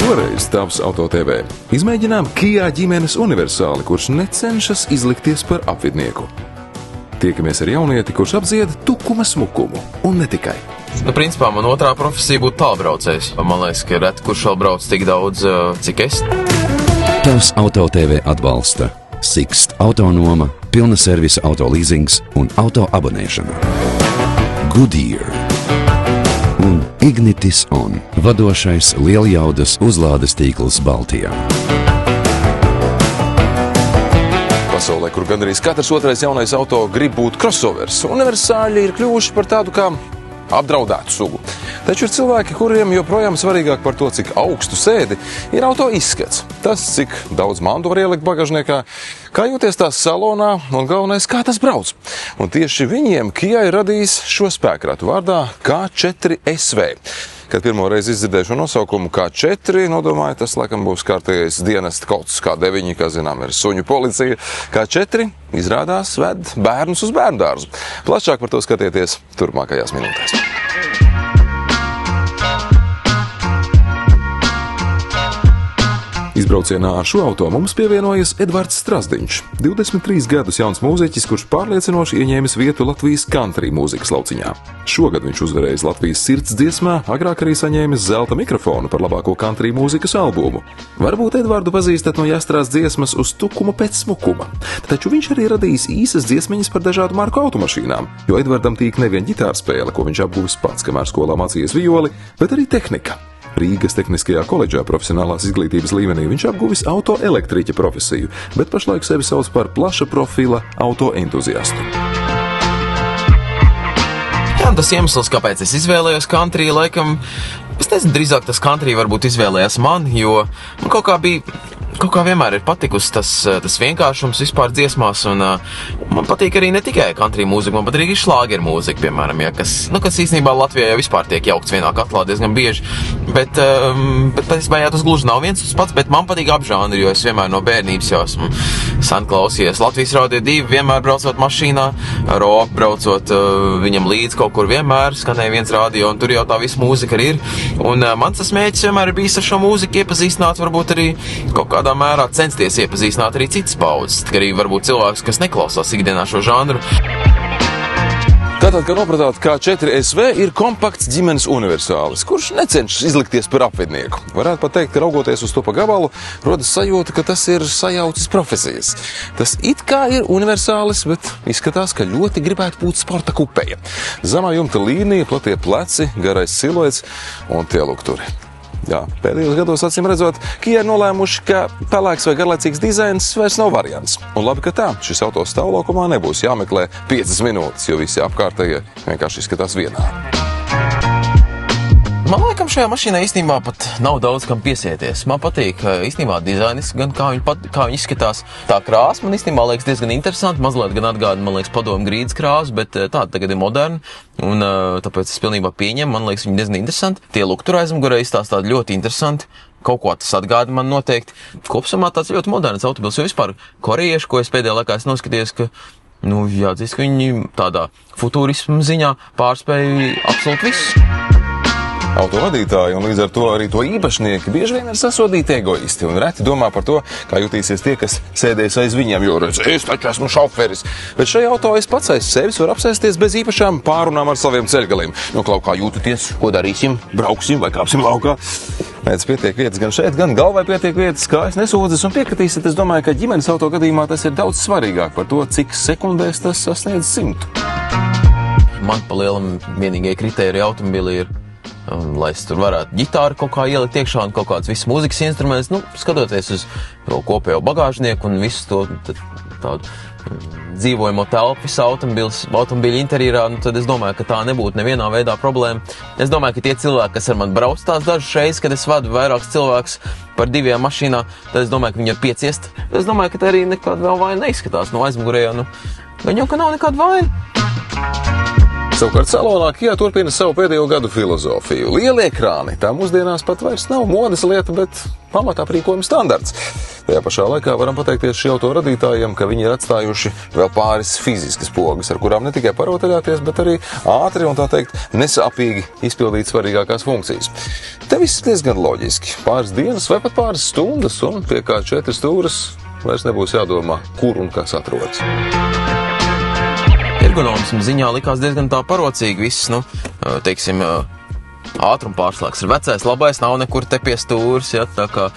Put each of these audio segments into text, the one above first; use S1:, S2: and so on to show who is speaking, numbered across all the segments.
S1: Šoreiz tavs Auto TV izmēģinām Kia ģimenes universāli, kurš necenšas izlikties par apvidnieku. Tiekamies ar jaunieti, kurš apdzied tukuma smukumu, un ne tikai.
S2: Principā man otrā profesija būtu tālbraucējs. Man liekas, ka reti kurš vēl brauc tik daudz, cik es.
S3: Tavs Auto TV atbalsta Sixt autonoma, pilna servisa auto leasings un auto abonēšana. Goodyear un Ignitis On, vadošais lieljaudas uzlādes tīkls Baltijā.
S1: Pasaulē, kur gandrīz katrs otrais jaunais auto grib būt crossovers, universāļi ir kļuvuši par tādu kā apdraudētu sugu. Taču ir cilvēki, kuriem joprojām svarīgāk par to, cik augstu sēdi, ir auto izskats. Tas, cik daudz mantu var ielikt bagažniekā, kā jūties tās salonā un galvenais, kā tas brauc. Un tieši viņiem Kia ir radījis šo spēkratu vārdā K4 SV. Kad pirmo reizi izdzirdēju šo nosaukumu K4, nodomāju, tas laikam būs kārtējais dienesta kods. K9, kā zinām, ir suņu policija. K4 izrādās ved bērnus uz bērndārzu. Plašāk par to skatieties turpmākajās minūtēs. Izbraucienā ar šo auto mums pievienojas Edvards Strasdiņš, 23 gadus jauns mūziķis, kurš pārliecinoši ieņēmis vietu Latvijas country mūzikas lauciņā. Šogad viņš uzvarējis Latvijas sirds dziesmā, agrāk arī saņēmis zelta mikrofonu par labāko country mūzikas albumu. Varbūt Edvardu pazīstat no jāstrās dziesmas Uz tukuma pēc smukuma, taču viņš arī radījis īsas dziesmiņas par dažādu marku automašīnām, jo Edvardam tīk nevien ģitārspēle, ko viņš apguvis pats, kamēr skolā mācījies violi, bet arī tehnika. Rīgas Tehniskajā koledžā profesionālās izglītības līmenī viņš apguvis autoelektriķa profesiju, bet pašlaik sevi sauc par plaša profila autoentuziastu.
S2: Jā, tas iemesls, kāpēc es izvēlējos country, laikam, es nezinu, drīzāk tas country varbūt izvēlējās man, jo man kaut kā vienmēr ir patikusi tas vienkāršums vispār dziesmās, un man patīk arī ne tikai country mūzika, man patīk arī šlāgeru mūzika, piemēram, ja, kas īstenībā Latvijā jau vispār tiek jaukts vienā katlā diezgan bieži, bet patiesībā jā, tas gluži nav viens tas pats, bet man patīk ap žanri, jo es vienmēr no bērnības jau esmu sen klausījies Latvijas Radio 2, vienmēr braucot mašīnā, Rob braucot viņam līdz kaut kur vienmēr skanēja viens radio, un tur jau tā visa mūzika arī ir, un mans tas mēģis vienmēr ir bijis ar šo mūziku iepazīstināt, varbūt arī kaut kādā mērā censties iepazīstināt arī citas paudzes, arī varbūt cilvēks, kas neklausās ikdienā šo žanru.
S1: Tātad, kā nopratāt, K4 SV ir kompakts ģimenes universālis, kurš necenšas izlikties par apvidnieku. Varētu pat teikt, ka raugoties uz to pa gabalu, rodas sajūta, ka tas ir sajaucis profesijas. Tas it kā ir universālis, bet izskatās, ka ļoti gribētu būt sporta kupeja. Zemā jumta līnija, platie pleci, garais siluets un tie lukturi. Jā, pēdējos gados, acīm redzot, Kia ir nolēmuši, ka pelēks vai garlaicīgs dizains vairs nav variants. Un labi, ka tā, šis auto stāvlaukumā nebūs jāmeklē 5 minūtes, jo visi apkārtējie vienkārši izskatās vienādi.
S2: Man laikam šajā mašīnā īstenībā pat nav daudz kam piesieties. Man patīk īstenībā dizainis, gan kā viņi izskatās. Tā krāsa man īstenībā liekas diezgan interesanti, mazliet gan atgāda, man liekas, padomu grīdas krāsu, bet tāda tagad ir moderna, un tāpēc es pilnībā pieņemu, man liekas, viņi diezgan interesanti. Tie lukturi aizmugurē izstāsta tādi ļoti interesanti. Kaut ko tas atgāda man noteikti. Kopsumā tāds ļoti moderns autobils, jo vispār korejieši, ko es pēdējā laikā esmu noskatījies, ka jāatzīst, ka viņi tādā futurismu ziņā pārspēja absolūti visu.
S1: Autovadītāji un līdz ar to arī to īpašnieki bieži vien ir sasodīti egoisti un reti domā par to, kā jutīsies tie, kas sēdēs aiz viņiem, jo redz, es taču esmu šoferis. Bet šajā auto es pats aiz sevis varu apsēsties bez īpašām pārunām ar saviem ceļgaliem. Klau, kā jūtaties, ko darīsim, brauksim vai kāpsim laukā? Nēc pietiek vietas gan šeit, gan galvai pietiek vietas, kājas nesūdzas un piekritīsiet. Es domāju, ka ģimenes auto gadījumā tas ir daudz svarīgāk par to, cik sekundēs tas sasniedz 100.
S2: Man pa lielam vienīgie kritēriji automobili ir lai es tur varētu ģitāru kaut kā ielikt iekšā un kaut kāds viss mūzikas instruments, skatoties uz kopējo bagāžnieku un visu to tādu dzīvojamo telpu, visu automobīļu interjerā, tad es domāju, ka tā nebūtu nevienā veidā problēma. Es domāju, ka tie cilvēki, kas ar mani brauc tās dažas reizes, kad es vadu vairākus cilvēkus par 2 mašīnā, tad es domāju, ka viņi var pieciest. Es domāju, ka tā arī nekāda vēl vaina neizskatās no aizmugurējā, gan jau, ka nav nekāda vaina.
S1: Savukārt salonā Kia turpina savu pēdējo gadu filozofiju. Lielie ekrāni, tā mūsdienās pat vairs nav modes lieta, bet pamatā aprīkojuma standarts. Tajā pašā laikā varam pateikties šī auto radītājiem, ka viņi ir atstājuši vēl pāris fiziskas pogas, ar kurām ne tikai parotaļāties, bet arī ātri un tā teikt nesāpīgi izpildīt svarīgākās funkcijas. Te viss diezgan loģiski. Pāris dienas vai pat pāris stundas un pie kā 4 stūras vairs nebūs jādomā, kur un kas atrodas.
S2: Ergonomismu ziņā likās diezgan tā parocīgi viss, teiksim, ātruma pārslēgs ir vecais, labais, nav nekur te pie stūras, ja, tā kā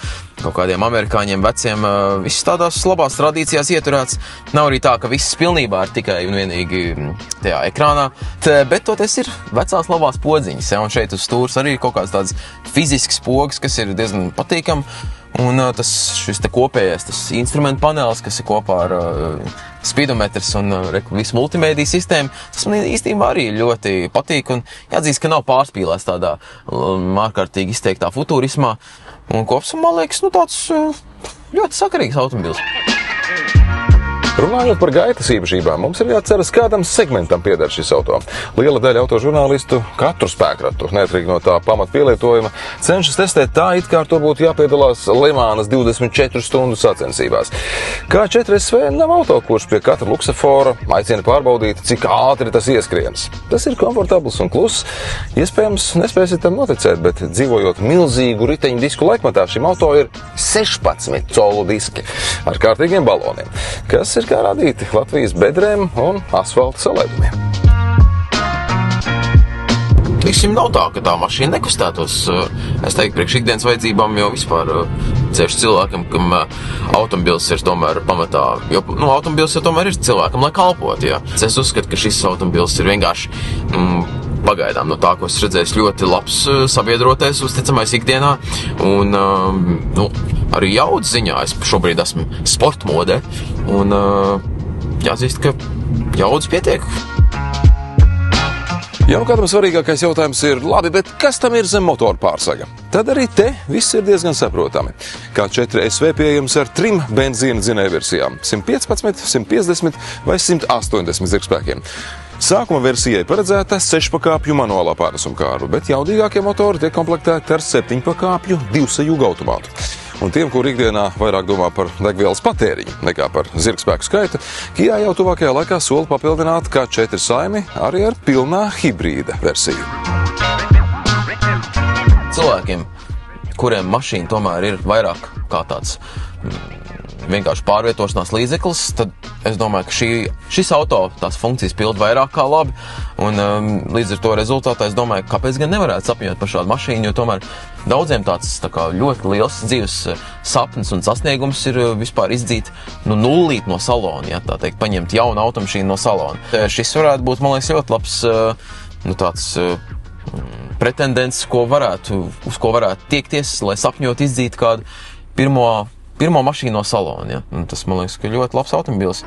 S2: kaut kādiem amerikāņiem veciem, viss tādās labās tradīcijās ieturēts. Nav arī tā, ka viss pilnībā ir tikai un vienīgi tajā ekrānā, bet toties ir vecās labās podziņas, ja, un šeit uz stūras arī ir kaut kāds tāds fizisks pogas, kas ir diezgan patīkam, un šis te kopējais, tas instrumentu panelis, kas ir kopā ar speedometrs un visu multimēdiju sistēmu, tas man īstenībā arī ļoti patīk un jāatzīst, ka nav pārspīlēts tādā ārkārtīgi izteiktā futurismā. Un kopsumā liekas, tāds ļoti sakarīgs automobils.
S1: Runājot par gaitas īpašībām, mums ir jāatceras, kādam segmentam pieder šis auto. Liela daļa autožurnālistu katru spēkratu, neatkarīgi no tā pamata pielietojuma, cenšas testēt tā, it kā ar to būtu jāpiedalās Lemānas 24 stundu sacensībās. K4SV nav auto, kurš pie katra luksafora aicina pārbaudīt, cik ātri tas ieskrienas. Tas ir komfortabls un kluss. Iespējams, nespēsiet tam noticēt, bet dzīvojot milzīgu riteņu disku laikmatā, šim auto ir 16 colu diski ar kārtīgiem baloniem, kas ir kā radīti Latvijas bedrēm un asfalta salaidumiem.
S2: Teiksim, nav tā, ka tā mašīna nekustētos. Es teiktu, priekš ikdienas vajadzībām jau vispār ceļš cilvēkam, kam automobils ir tomēr pamatā, jo automobils jau tomēr ir cilvēkam, lai kalpot, jā. Es uzskatu, ka šis automobils ir vienkārši pagaidām no tā, ko es redzēju, ļoti labs sabiedrotais, uzticamais ikdienā, un arī jaudas ziņā es šobrīd esmu sporta modē, un jāatzīst, ka jaudas pietiek.
S1: Ja kādam svarīgākais jautājums ir, labi, bet kas tam ir zem motora pārsaga? Tad arī te viss ir diezgan saprotami. K4SV pieejams ar 3 benzīna dzinēju versijām – 115, 150 vai 180 zirgspēkiem. Sākuma versijai paredzēta 6-pakāpju manuālā pārnesuma kārva, bet jaudīgākie motori tiek komplektēti ar 7-pakāpju divsajūgu automātu. Un tiem, kur ikdienā vairāk domā par degvielas patēriņu nekā par zirgspēku skaitu, Kia jau tuvākajā laikā sola papildināt K4 saimi arī ar pilnā hibrīda versiju.
S2: Cilvēkiem, kuriem mašīna tomēr ir vairāk kā tāds vienkārši pārvietošanās līdzeklis, tad es domāju, ka šis auto tās funkcijas pilda vairāk kā labi, un līdz ar to rezultātā es domāju, kāpēc gan nevarētu sapņot par šādu mašīnu, jo tomēr daudziem tāds ļoti liels dzīves sapnis un sasniegums ir vispār izdzīt nullīt no salona, ja tā teikt, paņemt jaunu automašīnu no salona. Šis varētu būt, man liekas, ļoti labs tāds pretendents, uz ko varētu tiekties, lai sapņot izdzīt kādu pirmo mašīnu no salona, ja? Un tas, man liekas, ka ļoti labs automobils.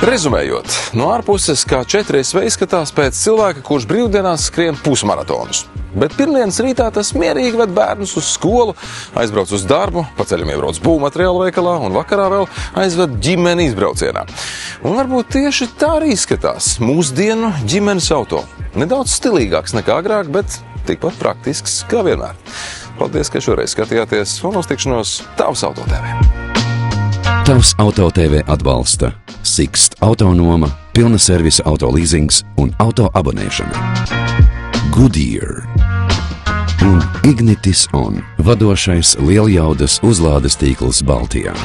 S1: Rezumējot, no ārpuses K4SV izskatās pēc cilvēka, kurš brīvdienās skrien pusmaratonus. Bet pirmdienas rītā tas mierīgi ved bērnus uz skolu, aizbrauc uz darbu, pa ceļam iebrauc būvmateriālu veikalā un vakarā vēl aizved ģimeni izbraucienā. Un varbūt tieši tā arī izskatās mūsdienu ģimenes auto. Nedaudz stilīgāks nekā agrāk, bet tikpat praktisks kā vienmēr. Paldies, ka šoreiz skatījāties un uz tikšanos Tavs Auto TV.
S3: Tavs Auto TV atbalsta Sixt Autonoma, pilna servisa auto leasings un auto abonēšana. Goodyear un Ignitis On, vadošais lieljaudas uzlādes tīkls Baltijā.